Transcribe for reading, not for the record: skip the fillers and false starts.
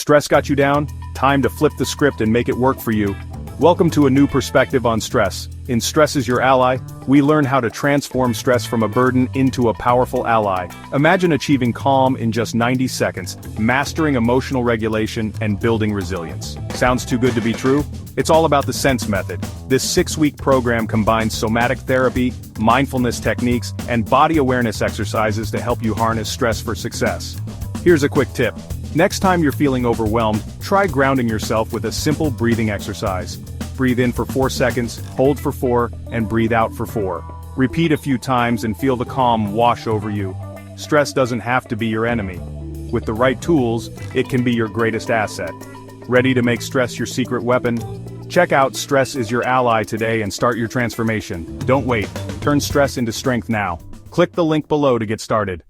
Stress got you down? Time to flip the script and make it work for you. Welcome to a new perspective on stress. In Stress is Your Ally, we learn how to transform stress from a burden into a powerful ally. Imagine achieving calm in just 90 seconds, mastering emotional regulation, and building resilience. Sounds too good to be true? It's all about the SENSE method. This 6-week program combines somatic therapy, mindfulness techniques, and body awareness exercises to help you harness stress for success. Here's a quick tip. Next time you're feeling overwhelmed, try grounding yourself with a simple breathing exercise. Breathe in for 4 seconds, hold for 4, and breathe out for 4. Repeat a few times and feel the calm wash over you. Stress doesn't have to be your enemy. With the right tools, it can be your greatest asset. Ready to make stress your secret weapon? Check out Stress is Your Ally today and start your transformation. Don't wait. Turn stress into strength now. Click the link below to get started.